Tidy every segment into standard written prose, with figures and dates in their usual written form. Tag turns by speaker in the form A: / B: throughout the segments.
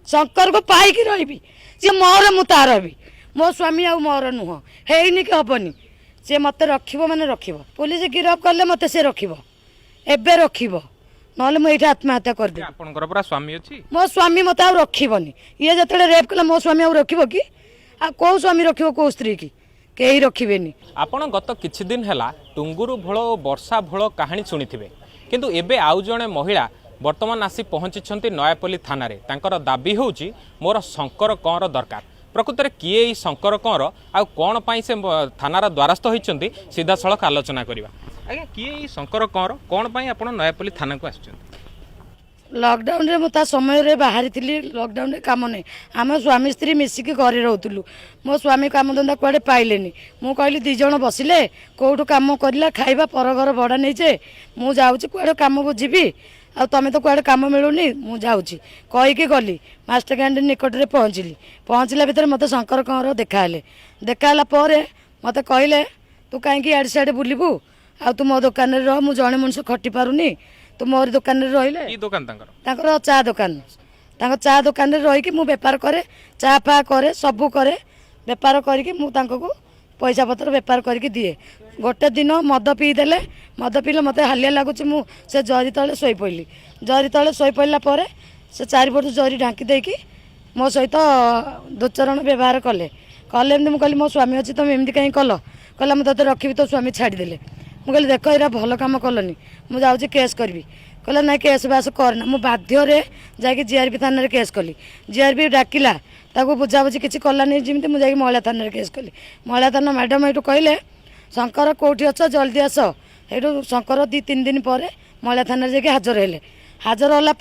A: शंकर को पाई रही सी मोर मु तार भी मो स्वामी आ मोर नुह है कि हेनी सी मत रख मैंने रख पुलिस गिरफ कले मत सी रखे रख ना मुझे आत्महत्या करदे
B: स्वामी अच्छी
A: मो स्वामी मत आ रखनी ये जो रेप कला मो स्वामी आख कि आ कौ स्वामी रख कौ स्त्री की कहीं रखिए
B: आपण गत किछि दिन हैला टुंगुरु भोल और वर्षा भोल कहानी शुणिथिबे किंतु एबे आउ जणे महिला वर्तमान आसी पहुंची नयापल्ली थाना रे तांकर दाबी होउची मोर शंकर कंर दरकार प्रकृत में किए ई शंकर कंर आ कौन पाई से थानार द्वारस्थ होइचंती सीधा सड़क आलोचना करवा आज्ञा किए ई शंकर कंर कौन पाई आपण नयापल्ली थाना को आछन
A: लॉकडाउन रे मुता समय रे बाहरी थी लॉकडाउन रे काम नहीं आम स्वामी स्त्री मिसिकी घरे रोलु मो स्वामी काम धंदा कुआडे पाइलेनी मु कहली दी जण बसिले कोठू काम करला खाइबा पर घर भड़ा नहीं जे मु जाउची कुआडे काम बुझीबी आ तमें तो कुआडे काम मिलूनी मु जाउची कहीकि गली मास्टर कैंटीन निकट रे पहुँचला भितर मत शंकर कंर देखाला पर मत कहले तू कहीं आड़े सियाड़े बुलबू आ तू मो दुकान रे रह मु जणे मनुष्य खटी पारुनी तू मोर दुकान रे रहिले चा दुकान चा दुकान रे रही मु बेपार करे चा फा करे सबू करे बेपार करके मु को पैसा पत्र बेपार करके दिए गोटे दिन मद पीदेले मद पीले मत हालिया लगुच मु से जरी तले शोई पड़ली जरी तले शोई पड़ला पर से चारिपट जरी ढांकी देकी मो सहित दुचरण व्यवहार कले एमती मुझे मो स्वामी अच्छी तुम एमती कहीं कल कहला मुझे रखी तो स्वामी छाड़देले मुझे देख ये भल कम कलनी मुझे केस करी कहला ना केस बास करना मु बाध्य जाकि जीआरपी थाना केस कली जीआरपी डाकिला ताको बुझाबुझी किसी कलानी जमी मुझे महिला थाना केस कली महिला थाना मैडम ये कहले शंकर कौटी अछ जल्दी आस ये शंकर 2-3 दिन पर महिला थाना जाकि हाजर होला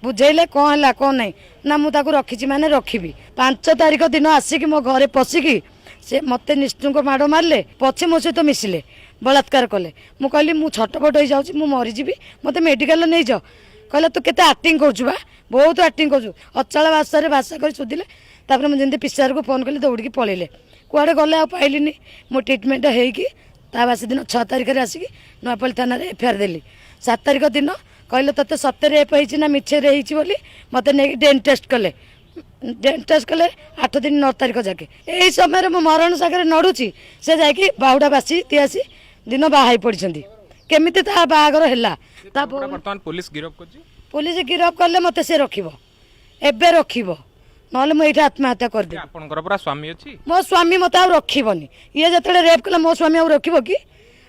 A: बुझेले कौन है कौन नहीं ना मुझे रखी मैंने रखी 5 तारीख दिन आसिक मो घरे पशिकी से मत निष्ठुक माड़ मारे पछे मो सहित मिसिले बलात्कार कले मु कहली मु छटपट हो जाऊँ मु मरीजी मत मेडिकल नहीं जाओ कहले तू केते एक्टिंग करछु बा बहुत एक्टिंग करछु अचल भाषा कर सुधिले तापर मुझे पीसीआर को फोन कली दौड़ी पलैले कुआडे गले आ पाइलिनी मो ट्रिटमेंट होगी ता बासी दिन 6 तारीख में आसिक नयापल्ली थाना एफआईआर देली 7 तारीख दिन कहले तते सत्य रेप होइछि ना मिछे रे होइछि बोली मते ने डेन टेस्ट कले 8 दिन 9 तारीख जाके यही समय मो मरण सागर नड़ुची से जाकि बाहुडा बासी 83 दिन बाहाई पड़छंती केमिति ता बाहागर हैला ता
B: वर्तमान पुलिस गिरफ करछि
A: पुलिस गिरफ करले मते से रखिबो एबे रखिबो नले मु एठा आत्महत्या कर दे
B: आपनकर पूरा स्वामी अछि
A: मो स्वामी मते आ रखिबोनी ये जतले रेप कला मो स्वामी आ रखिबो कि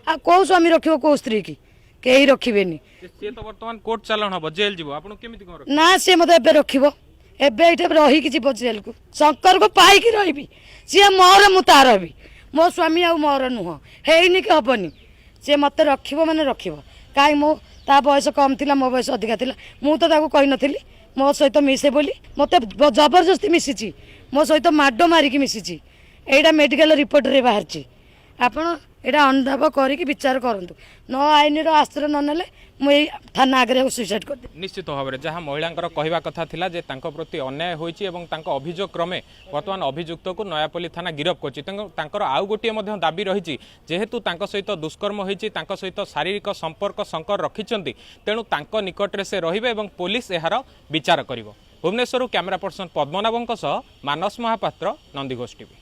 A: आ को स्वामी रखिबो को स्त्री की केही रखिबेनी
B: से तो वर्तमान कोर्ट चालान हबो जेल जीवो आपन केमिति कोन
A: ना से मते एबे रखिबो एबे एठे रही कि जीवो जेल को शंकर को पाई कि रही सी मोर मु तार भी मो स्वामी आ मोर नुह हेनी कि हेनी सी मत रख मैंने रख कहीं मो ता बयस कम थी मो बयस अधिका थी मु तो कही नी मो सहित मिसे बोली मत जबरदस्ती मिसी मो सहित माड मारिकी मिसी एटा मेडिकल रिपोर्ट रे बाहर आपण एटा अनुधाव करके विचार करंतु न आईन आश्रय न नेले मुझे थाना आगे सुइसाइड कर
B: निश्चित भाव में जहाँ महिला कहवा कथा थिला जे तांको प्रति अन्याय होइछि एवं तांको अभियोग क्रमे वर्तमान अभियुक्त को नयापल्ली थाना गिरफ कर आउ गोटे दाबी रही जेहेतु तांको सहित दुष्कर्म होइछि तांको सहित शारीरिक संपर्क शंकर रखिछंती तेणु तांको निकटरे से रहिबे एवं पुलिस एहार विचार करिवो। भुवनेश्वर कैमरा पर्सन पद्मनाभों सह मानस महापात्र नंदीघोष टीवी।